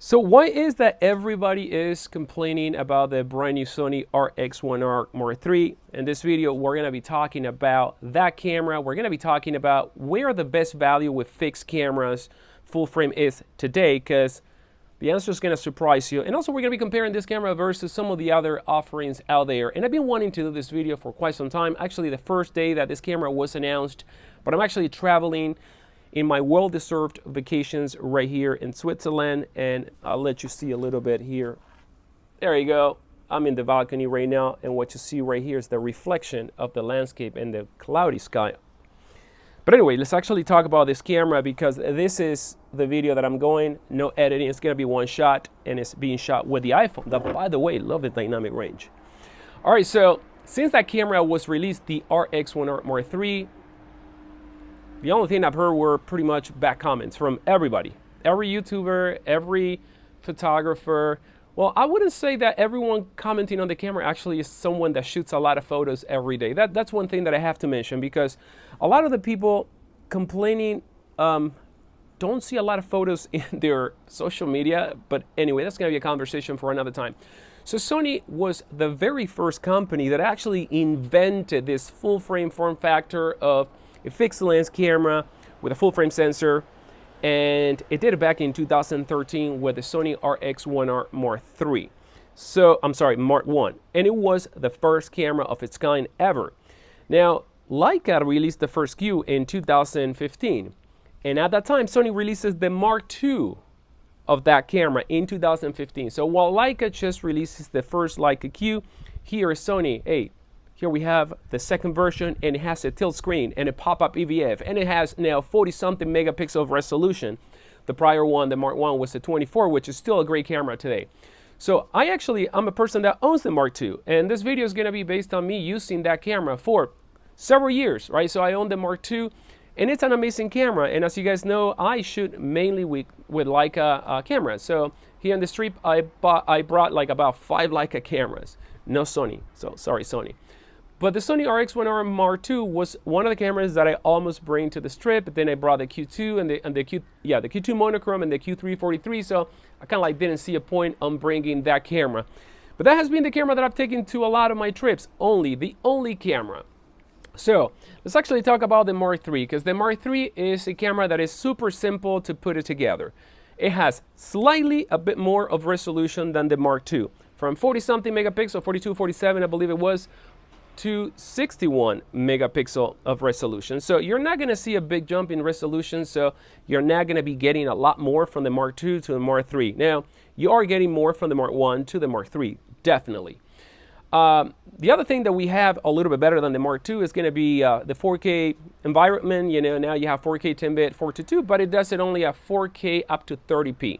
So why is that everybody is complaining about the brand new Sony RX1R III? In this video, we're going to be talking about that camera. We're going to be talking about where the best value with fixed cameras full frame is today, because the answer is going to surprise you. And also, we're going to be comparing this camera versus some of the other offerings out there. And I've been wanting to do this video for quite some time. Actually, the first day that this camera was announced, but I'm actually traveling in my well-deserved vacations right here in Switzerland, and I'll let you see a little bit here. There you go. I'm in the balcony right now, and what you see right here is the reflection of the landscape and the cloudy sky. But anyway, let's actually talk about this camera, because this is the video that I'm going. No editing. It's going to be one shot, and it's being shot with the iPhone. That, by the way, love the dynamic range. All right, so since that camera was released, the RX1R III, the only thing I've heard were pretty much bad comments from everybody. Every YouTuber, every photographer. Well, I wouldn't say that everyone commenting on the camera actually is someone that shoots a lot of photos every day. That's one thing that I have to mention, because a lot of the people complaining don't see a lot of photos in their social media. But anyway, that's going to be a conversation for another time. So Sony was the very first company that actually invented this full frame form factor of a fixed lens camera with a full frame sensor, and it did it back in 2013 with the Sony RX1R III. So I'm sorry, Mark I, and it was the first camera of its kind ever. Now, Leica released the first SKU in 2015, and at that time Sony releases the Mark II of that camera in 2015. So while Leica just releases the first Leica Q, here is Sony. Hey, here we have the second version, and it has a tilt screen and a pop-up EVF, and it has now 40-something megapixel of resolution. The prior one, the Mark I, was a 24, which is still a great camera today. So I'm a person that owns the Mark II, and this video is going to be based on me using that camera for several years, right? So I own the Mark II, and it's an amazing camera. And as you guys know, I shoot mainly with Leica cameras. So here on the street, I brought like about 5 Leica cameras. No Sony, so sorry Sony. But the Sony RX1R II was one of the cameras that I almost bring to the strip. But then I brought the Q2 and the Q2 monochrome and the Q343. So I kind of like didn't see a point on bringing that camera. But that has been the camera that I've taken to a lot of my trips. The only camera. So let's actually talk about the Mark III, because the Mark III is a camera that is super simple to put it together. It has slightly a bit more of resolution than the Mark II, from 40-something megapixel, 42, 47, I believe it was, to 61 megapixel of resolution. So you're not going to see a big jump in resolution, so you're not going to be getting a lot more from the Mark II to the Mark III. Now, you are getting more from the Mark I to the Mark III, definitely. The other thing that we have a little bit better than the Mark II is going to be the 4K environment. You know, now you have 4K 10-bit 422, but it does it only at 4K up to 30p,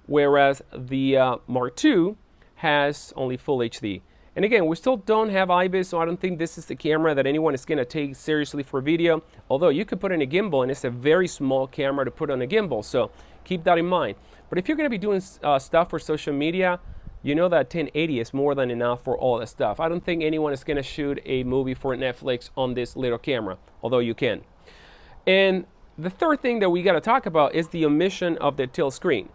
whereas the Mark II has only full HD. And again, we still don't have IBIS, so I don't think this is the camera that anyone is going to take seriously for video. Although you could put in a gimbal, and it's a very small camera to put on a gimbal, so keep that in mind. But if you're going to be doing stuff for social media, you know that 1080 is more than enough for all that stuff. I don't think anyone is going to shoot a movie for Netflix on this little camera, although you can. And the third thing that we got to talk about is the omission of the tilt screen.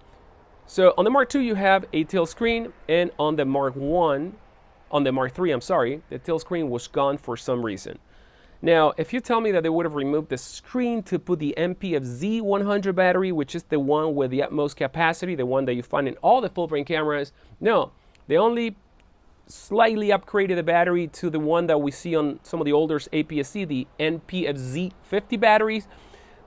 So on the Mark II, you have a tilt screen, and on the Mark III, I'm sorry, the tilt screen was gone for some reason. Now, if you tell me that they would have removed the screen to put the MPF-Z 100 battery, which is the one with the utmost capacity, the one that you find in all the full-frame cameras, no, they only slightly upgraded the battery to the one that we see on some of the older APS-C, the NPF-Z 50 batteries,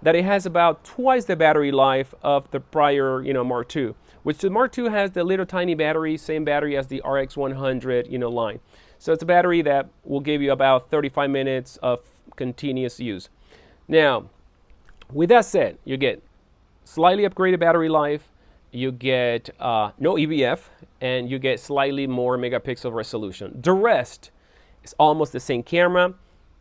that it has about twice the battery life of the prior, Mark II, which the Mark II has the little tiny battery, same battery as the RX100, line. So it's a battery that will give you about 35 minutes of continuous use. Now, with that said, you get slightly upgraded battery life, you get no EVF, and you get slightly more megapixel resolution. The rest is almost the same camera.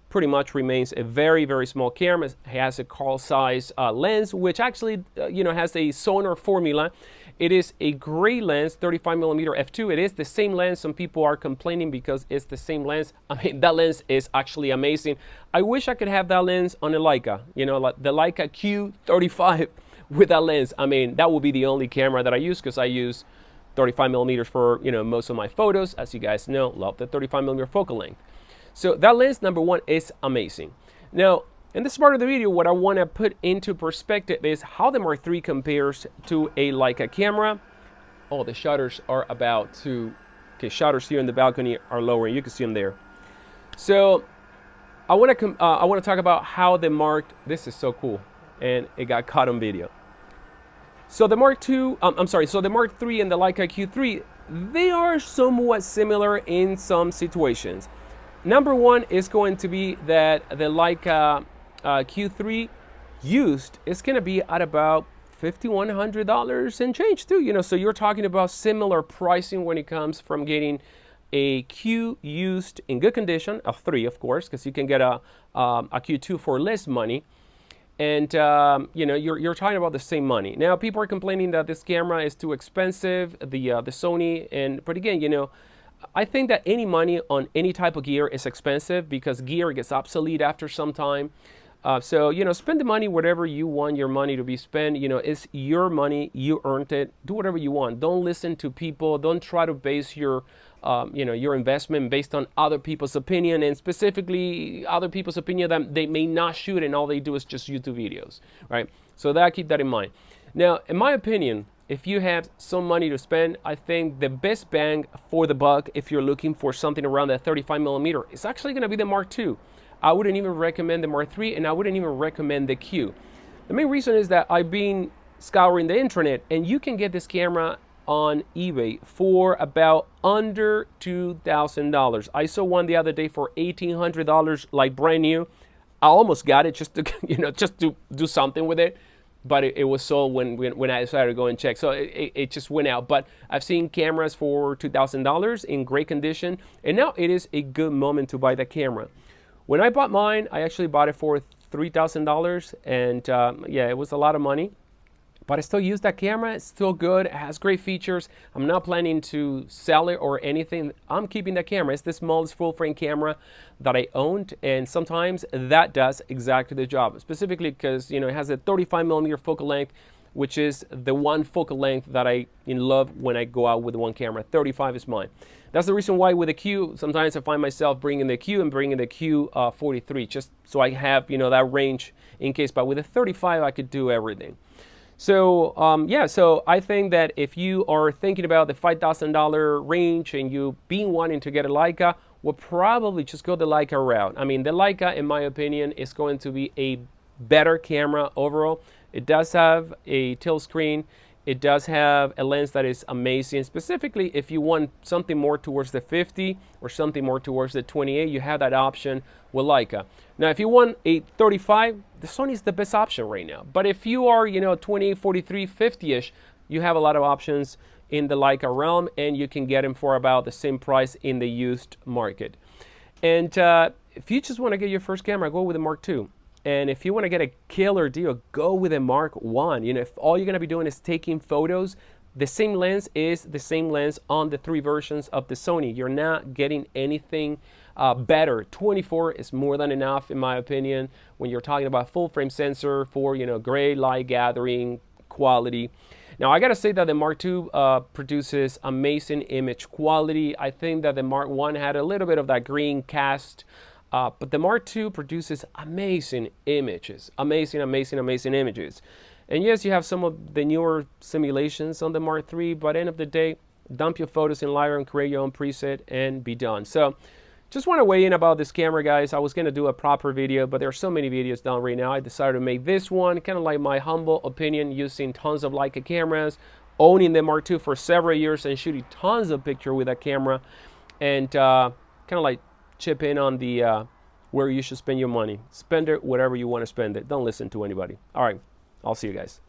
Pretty much remains a very, very small camera. It has a Carl Zeiss lens, which actually, has a Sonnar formula. It is a great lens, 35mm f2. It is the same lens. Some people are complaining because it's the same lens. I mean, that lens is actually amazing. I wish I could have that lens on a Leica. Like the Leica Q35 with that lens. I mean, that will be the only camera that I use, because I use 35 millimeters for, you know, most of my photos. As you guys know, love the 35 millimeter focal length. So that lens, number one, is amazing. Now, in this part of the video, what I want to put into perspective is how the Mark III compares to a Leica camera. Oh, the shutters are about to, okay, shutters here in the balcony are lowering. You can see them there. So I want to talk about how the this is so cool, and it got caught on video. So the Mark II, so the Mark III and the Leica Q3, they are somewhat similar in some situations. Number one is going to be that the Leica Q3 used is going to be at about $5,100 and change too. You know, so you're talking about similar pricing when it comes from getting a Q used in good condition, a 3 of course, because you can get a Q2 for less money, and you know, you're talking about the same money. Now people are complaining that this camera is too expensive, the Sony, but again, you know, I think that any money on any type of gear is expensive, because gear gets obsolete after some time. So, you know, spend the money whatever you want your money to be spent. You know, it's your money, you earned it. Do whatever you want. Don't listen to people. Don't try to base your, you know, your investment based on other people's opinion, and specifically other people's opinion that they may not shoot and all they do is just YouTube videos, right? So keep that in mind. Now, in my opinion, if you have some money to spend, I think the best bang for the buck, if you're looking for something around that 35 millimeter, is actually going to be the Mark II. I wouldn't even recommend the Mark III, and I wouldn't even recommend the Q. The main reason is that I've been scouring the internet, and you can get this camera on eBay for about under $2,000. I saw one the other day for $1,800, like brand new. I almost got it just to, you know, just to do something with it, but it was sold when I decided to go and check. So it just went out. But I've seen cameras for $2,000 in great condition, and now it is a good moment to buy that camera. When I bought mine, I actually bought it for $3,000, and yeah, it was a lot of money. But I still use that camera. It's still good. It has great features. I'm not planning to sell it or anything. I'm keeping that camera. It's the smallest full-frame camera that I owned, and sometimes that does exactly the job. Specifically because, you know, it has a 35 millimeter focal length, which is the one focal length that I love when I go out with one camera. 35 is mine. That's the reason why with the Q, sometimes I find myself bringing the Q and bringing the Q43, just so I have, you know, that range in case. But with a 35, I could do everything. So yeah, so I think that if you are thinking about the $5,000 range and you been wanting to get a Leica, we'll probably just go the Leica route. I mean, the Leica, in my opinion, is going to be a better camera overall. It does have a tilt screen. It does have a lens that is amazing. Specifically, if you want something more towards the 50 or something more towards the 28, you have that option with Leica. Now, if you want a 35, the Sony is the best option right now. But if you are, you know, 28, 43, 50-ish, you have a lot of options in the Leica realm, and you can get them for about the same price in the used market. And if you just want to get your first camera, go with the Mark II. And if you want to get a killer deal, go with a Mark I. You know, if all you're going to be doing is taking photos, the same lens is the same lens on the 3 versions of the Sony. You're not getting anything better. 24 is more than enough, in my opinion, when you're talking about full frame sensor for, you know, gray light gathering quality. Now, I got to say that the Mark II produces amazing image quality. I think that the Mark I had a little bit of that green cast, but the Mark II produces amazing images, amazing images. And yes, you have some of the newer simulations on the Mark III, but at the end of the day, dump your photos in Lightroom, create your own preset, and be done. So just want to weigh in about this camera, guys. I was going to do a proper video, but there are so many videos done right now. I decided to make this one, kind of like my humble opinion, using tons of Leica cameras, owning the Mark II for several years, and shooting tons of pictures with that camera, and kind of like chip in on the where you should spend your money. Spend it whatever you want to spend it. Don't listen to anybody. All right, I'll see you guys.